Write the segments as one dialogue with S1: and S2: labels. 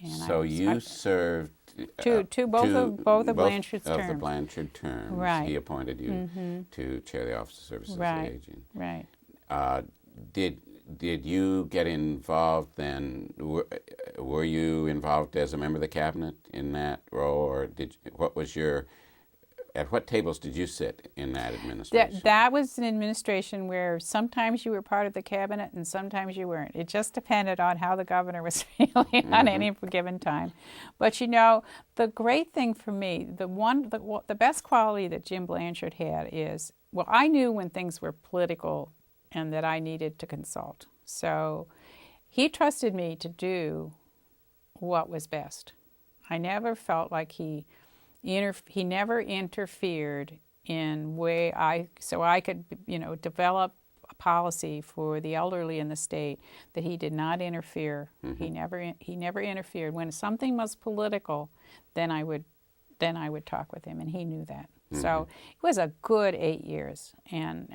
S1: And
S2: so you served
S1: both of Blanchard's
S2: of
S1: terms.
S2: the Blanchard terms.
S1: Right.
S2: He appointed you to chair the Office of Services of
S1: Right.
S2: Aging.
S1: Right.
S2: Did you get involved then? Were you involved as a member of the cabinet in that role, or at what tables did you sit in that administration?
S1: That was an administration where sometimes you were part of the cabinet and sometimes you weren't. It just depended on how the governor was feeling on any given time. But the great thing for me, the best quality that Jim Blanchard had is, well, I knew when things were political and that I needed to consult. So he trusted me to do what was best. I never felt like he never interfered in so I could, develop a policy for the elderly in the state, that he did not interfere. He never interfered. When something was political, then I would talk with him, and he knew that. So it was a good 8 years. And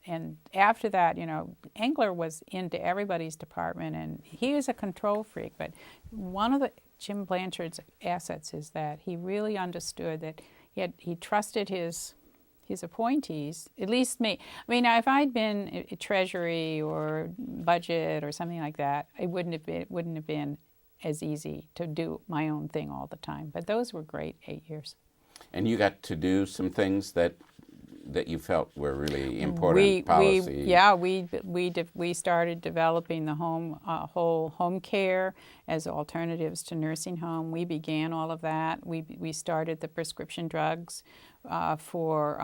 S1: and after that, Engler was into everybody's department, and he was a control freak. But one of Jim Blanchard's assets is that he really understood that he trusted his appointees, at least me. If I'd been Treasury or Budget or something like that, it wouldn't have been as easy to do my own thing all the time. But those were great 8 years.
S2: And you got to do some things that you felt were really important policy.
S1: We started developing the whole home care as alternatives to nursing home. We began all of that. We started the prescription drugs for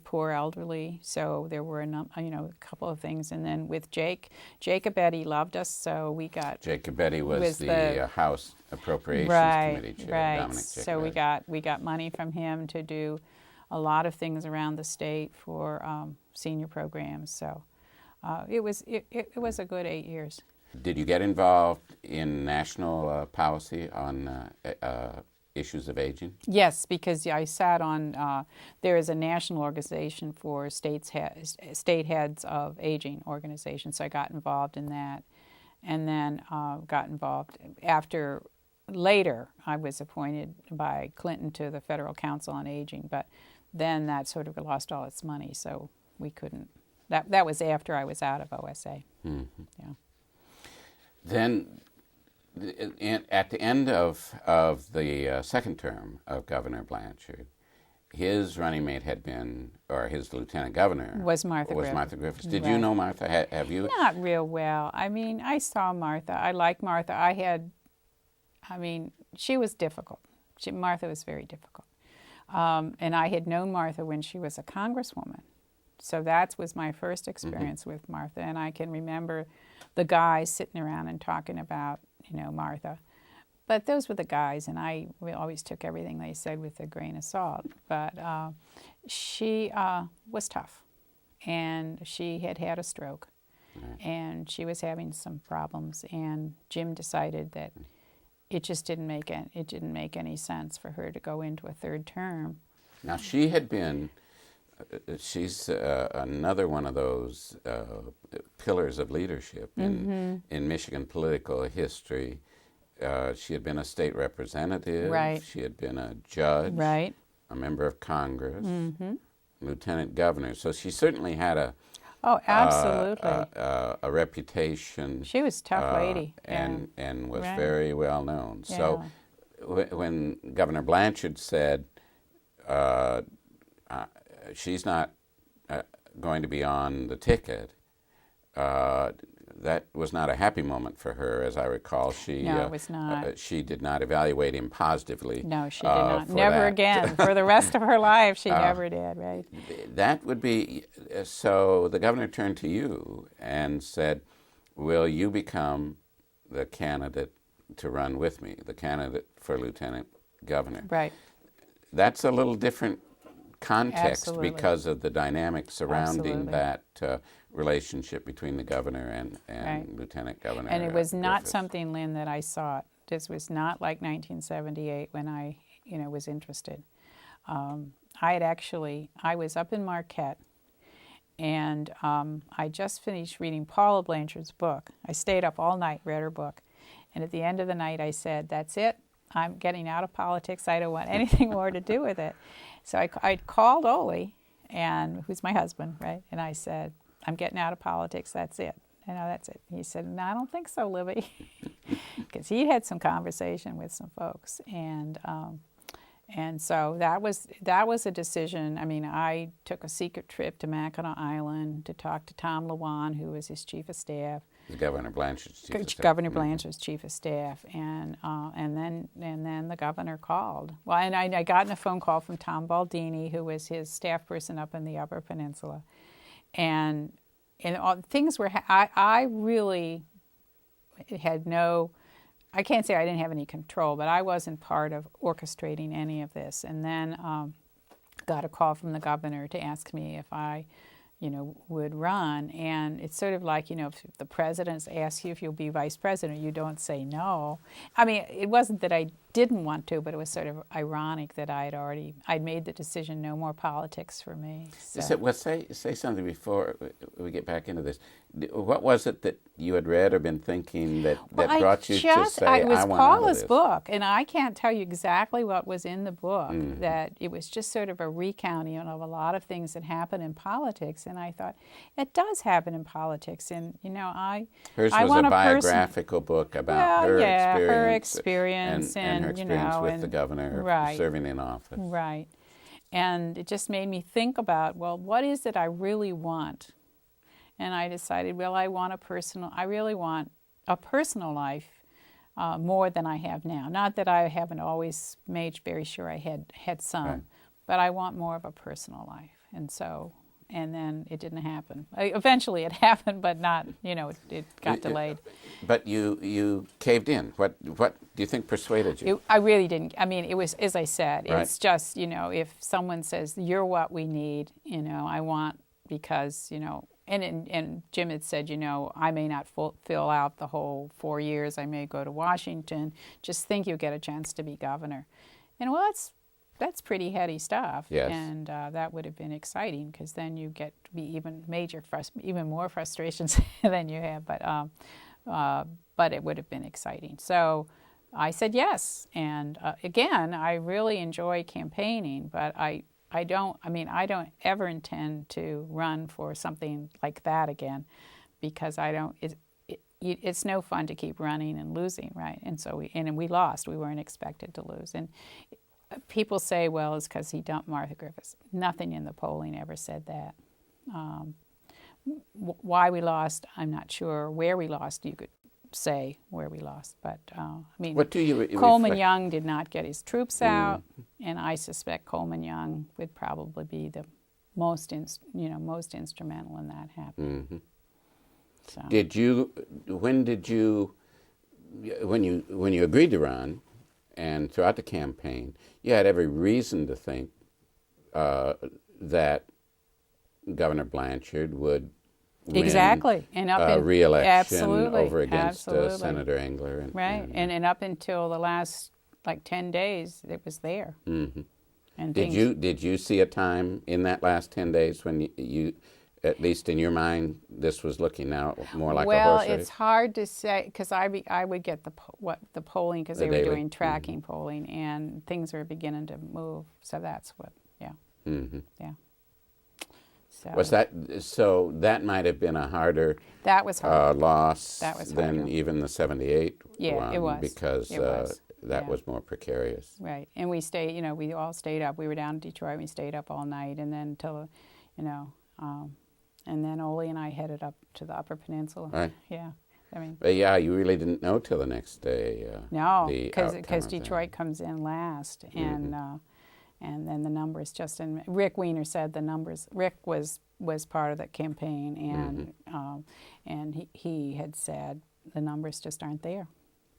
S1: poor elderly. So there were a couple of things. And then with Jacobetti loved us, so we got.
S2: Jacobetti was the House Appropriations Committee chair.
S1: Right.
S2: Dominic
S1: So
S2: Jacobetti.
S1: we got money from him to do a lot of things around the state for senior programs. So it was a good 8 years.
S2: Did you get involved in national policy on issues of aging?
S1: Yes, because I sat on, there is a national organization for state heads of aging organizations, so I got involved in that. And then got involved later, I was appointed by Clinton to the Federal Council on Aging, but then that sort of lost all its money, so we couldn't. That was after I was out of OSA.
S2: Mm-hmm.
S1: Yeah.
S2: Then, at the end of the second term of Governor Blanchard, his running mate had been, or his lieutenant governor
S1: was Martha
S2: Griffiths. Did
S1: right.
S2: you know Martha? Have you?
S1: Not real well. I saw Martha. I liked Martha. She was difficult. Martha was very difficult. And I had known Martha when she was a congresswoman. So that was my first experience with Martha. And I can remember the guys sitting around and talking about, Martha. But those were the guys, and we always took everything they said with a grain of salt. But she was tough, and she had a stroke, and she was having some problems. And Jim decided that it just didn't make any sense for her to go into a third term.
S2: Now she had been. She's another one of those pillars of leadership in Michigan political history. She had been a state representative.
S1: Right.
S2: She had been a judge.
S1: Right.
S2: A member of Congress. Lieutenant governor. So she certainly had a reputation.
S1: She was a tough lady.
S2: And was very well known. Yeah. So when Governor Blanchard said, she's not going to be on the ticket, that was not a happy moment for her, as I recall.
S1: No, it was not.
S2: She did not evaluate him positively.
S1: No, she did not. Never again. For the rest of her life, she never did, right?
S2: That would be, so the governor turned to you and said, will you become the candidate to run with me, the candidate for lieutenant governor?
S1: Right.
S2: That's a little different context.
S1: Absolutely.
S2: Because of the dynamics surrounding
S1: Absolutely.
S2: that relationship between the governor and
S1: Right.
S2: Lieutenant Governor.
S1: And it was not
S2: Griffiths.
S1: something, Lynn, that I sought. This was not like 1978 when I, was interested. I was up in Marquette, and I just finished reading Paula Blanchard's book. I stayed up all night, read her book, And at the end of the night, I said, that's it. I'm getting out of politics. I don't want anything more to do with it. So I called Ole, and who's my husband, right? And I said, I'm getting out of politics. That's it. That's it. He said, no, I don't think so, Libby, because he had some conversation with some folks, and so that was a decision. I mean, I took a secret trip to Mackinac Island to talk to Tom Lewan, who was his chief of staff.
S2: Governor Blanchard's chief of staff.
S1: Governor Blanchard's chief of staff, and then the governor called. Well, and I got a phone call from Tom Baldini, who was his staff person up in the Upper Peninsula, and things were. I really had no. I can't say I didn't have any control, but I wasn't part of orchestrating any of this. And then got a call from the governor to ask me if I, would run. And it's sort of like, if the president asks you if you'll be vice president, you don't say no. I mean, it wasn't that I didn't want to, but it was sort of ironic that I'd made the decision, no more politics for me. So.
S2: Well, say something before we get back into this. What was it that you had read or been thinking that brought you to say,
S1: it was
S2: I want
S1: Paula's
S2: out of this?
S1: book, and I can't tell you exactly what was in the book, that it was just sort of a recounting of a lot of things that happen in politics, and I thought, it does happen in politics, and,
S2: Hers
S1: I
S2: was
S1: want
S2: a biographical book about her experience and her experience with the governor serving in office.
S1: Right. And it just made me think about, well, what is it I really want? And I decided, well, I really want a personal life more than I have now. Not that I haven't always made very sure I had some, but I want more of a personal life. And then it didn't happen. Eventually it happened, but not, it got delayed.
S2: But you caved in. What do you think persuaded you?
S1: I really didn't. I mean, it was, as I said, it's just, if someone says, you're what we need, I want, because, and Jim had said, I may not fill out the whole 4 years. I may go to Washington. Just think you'll get a chance to be governor. And well, that's pretty heady stuff.
S2: Yes.
S1: And that would have been exciting, because then you get to be even more frustrations than you have. But it would have been exciting. So I said yes. And again, I really enjoy campaigning, but I don't ever intend to run for something like that again, because it's no fun to keep running and losing, right? And so we lost. We weren't expected to lose. And people say, well, it's because he dumped Martha Griffiths. Nothing in the polling ever said that. Why we lost, I'm not sure. Where we lost, you could say where we lost, but
S2: what do you
S1: Coleman Young did not get his troops out, and I suspect Coleman Young would probably be the most instrumental in that happening.
S2: Mm-hmm.
S1: So.
S2: When you agreed to run, and throughout the campaign, you had every reason to think that Governor Blanchard would win
S1: and
S2: re-election over against Senator Engler.
S1: And up until the last 10 days, it was there.
S2: Mm-hmm.
S1: And
S2: did you see a time in that last 10 days when you at least in your mind, this was looking now more like a horse race?
S1: Well, it's hard to say, because I would get the polling, because they were doing tracking polling, and things were beginning to move. So that's what,
S2: So that might have been a harder loss than even the 78 one.
S1: It was.
S2: Because that was more precarious.
S1: Right. And we stayed, we all stayed up. We were down in Detroit. We stayed up all night, and then and then Ole and I headed up to the Upper Peninsula.
S2: Right.
S1: Yeah.
S2: But you really didn't know till the next day.
S1: No, because Detroit comes in last, and then the numbers just. And Rick Weiner said the numbers. Rick was part of the campaign, and he had said the numbers just aren't there.